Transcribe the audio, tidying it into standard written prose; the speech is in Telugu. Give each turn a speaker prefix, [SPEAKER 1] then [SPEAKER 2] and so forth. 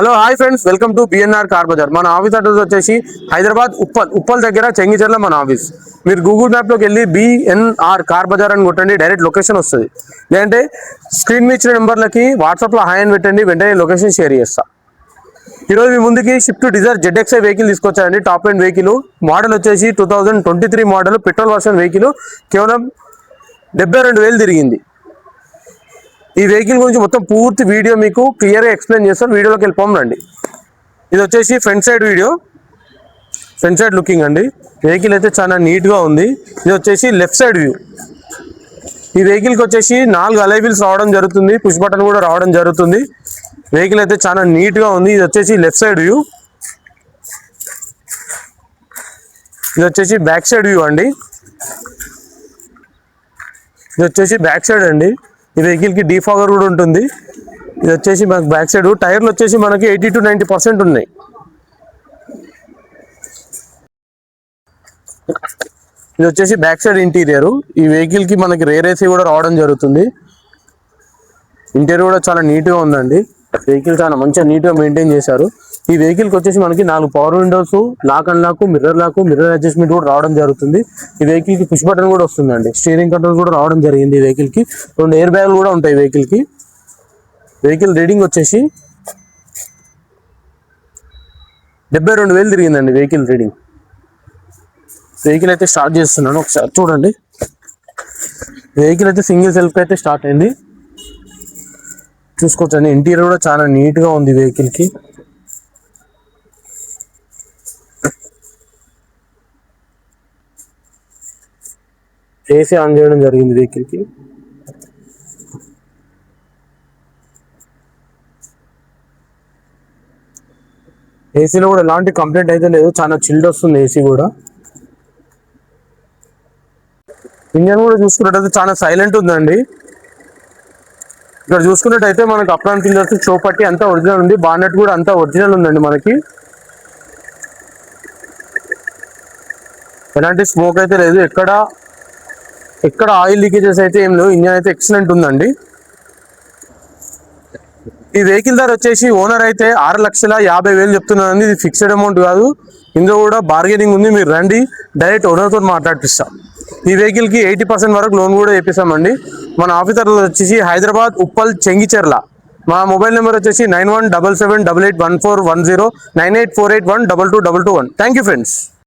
[SPEAKER 1] Hello hi friends, welcome to BNR car Bazaar. మన ఆఫీస్ అడ్రస్ వచ్చేసి హైదరాబాద్ ఉప్పల్ దగ్గర చెంగిచెర్ల మన ఆఫీస్. మీరు గూగుల్ మ్యాప్లోకి వెళ్ళి బిఎన్ఆర్ కార్ బజార్ అని కొట్టండి, డైరెక్ట్ లొకేషన్ వస్తుంది. లేదంటే స్క్రీన్ మీద ఇచ్చిన నెంబర్లకి వాట్సాప్లో హాయ్ అని పెట్టండి, వెంటనే లొకేషన్ షేర్ చేస్తా. ఈరోజు మీ ముందుకి షిఫ్ట్ డిజైర్ ZXi వెహికల్ తీసుకొచ్చారండి. టాప్ ఎండ్ వెహికల్, మోడల్ వచ్చేసి 2023 మోడల్, పెట్రోల్ వర్షన్ వెహికల్. కేవలం 72,000 తిరిగింది. ఈ వెహికల్ గురించి మొత్తం పూర్తి వీడియో మీకు క్లియర్గా ఎక్స్ప్లెయిన్ చేస్తాను. వీడియోలోకి వెళ్ళిపోం రండి. ఇది వచ్చేసి front side video, front side looking అండి. వెహికల్ అయితే చాలా నీట్గా ఉంది. ఇది వచ్చేసి లెఫ్ట్ సైడ్ వ్యూ. ఈ వెహికల్కి వచ్చేసి 4 అలై వీల్స్ రావడం జరుగుతుంది, పుష్ బటన్ కూడా రావడం జరుగుతుంది. వెహికల్ అయితే చాలా నీట్గా ఉంది. ఇది వచ్చేసి లెఫ్ట్ సైడ్ వ్యూ. ఇది వచ్చేసి బ్యాక్ సైడ్ వ్యూ అండి. ఇది వచ్చేసి బ్యాక్ సైడ్ అండి. ఈ వెహికల్కి డీఫాగర్ కూడా ఉంటుంది. ఇది వచ్చేసి మనకు బ్యాక్ సైడ్. టైర్లు వచ్చేసి మనకి 80 to 90% ఉన్నాయి. ఇది వచ్చేసి బ్యాక్ సైడ్ ఇంటీరియర్. ఈ వెహికల్కి మనకి రేర్ ఏసీ కూడా రావడం జరుగుతుంది. ఇంటీరియర్ కూడా చాలా నీట్గా ఉందండి. వెహికల్ చాలా మంచిగా నీట్గా మెయింటైన్ చేశారు. ఈ వెహికల్కి వచ్చేసి మనకి 4 power windows, lock and lock, mirror adjustment కూడా రావడం జరుగుతుంది. ఈ వెహికల్కి పుష్ బటన్ కూడా వస్తుందండి. స్టీరింగ్ కంట్రోల్ కూడా రావడం జరిగింది. ఈ వెహికల్కి 2 ఎయిర్ బ్యాగులు కూడా ఉంటాయి. వెహికల్కి వెహికల్ రీడింగ్ వచ్చేసి 72,000 తిరిగిందండి వెహికల్ రీడింగ్. వెహికల్ అయితే స్టార్ట్ చేస్తున్నాను, ఒకసారి చూడండి. వెహికల్ అయితే సింగిల్ సెల్ఫ్ అయితే స్టార్ట్ అయింది, చూసుకోవచ్చండి. ఇంటీరియర్ కూడా చాలా నీట్గా ఉంది వెహికల్కి. ఏసీ ఆన్ చేయడం జరిగింది వెహికల్కి. ఏసీలో కూడా ఎలాంటి కంప్లైంట్ అయితే లేదు, చాలా చిల్డ్ వస్తుంది ఏసీ కూడా. ఇంజన్ కూడా చూసుకున్నట్టయితే చాలా సైలెంట్ ఉందండి. ఇక్కడ చూసుకున్నట్టయితే మనకు అప్రాన్ పిల్లర్స్, చోపట్టి అంతా ఒరిజినల్ ఉంది. బానెట్ కూడా అంతా ఒరిజినల్ ఉందండి. మనకి ఎలాంటి స్మోక్ అయితే లేదు, ఎక్కడ ఆయిల్ లీకేజెస్ అయితే ఏం లేవు. ఇంజన్ అయితే ఎక్సలెంట్ ఉందండి. ఈ వెహికల్ ధర వచ్చేసి ఓనర్ అయితే 6,50,000 చెప్తున్నారండి. ఇది ఫిక్స్డ్ అమౌంట్ కాదు, ఇందులో కూడా బార్గెనింగ్ ఉంది. మీరు రండి, డైరెక్ట్ ఓనర్తో మాట్లాడిపిస్తాం. ఈ వెహికల్కి 80% వరకు లోన్ కూడా చేపిస్తామండి. మన ఆఫీసర్ వచ్చేసి హైదరాబాద్ ఉప్పల్ చెంగిచెర్ల. మా మొబైల్ నెంబర్ వచ్చేసి 9177881410, 9848122221. Thank you friends.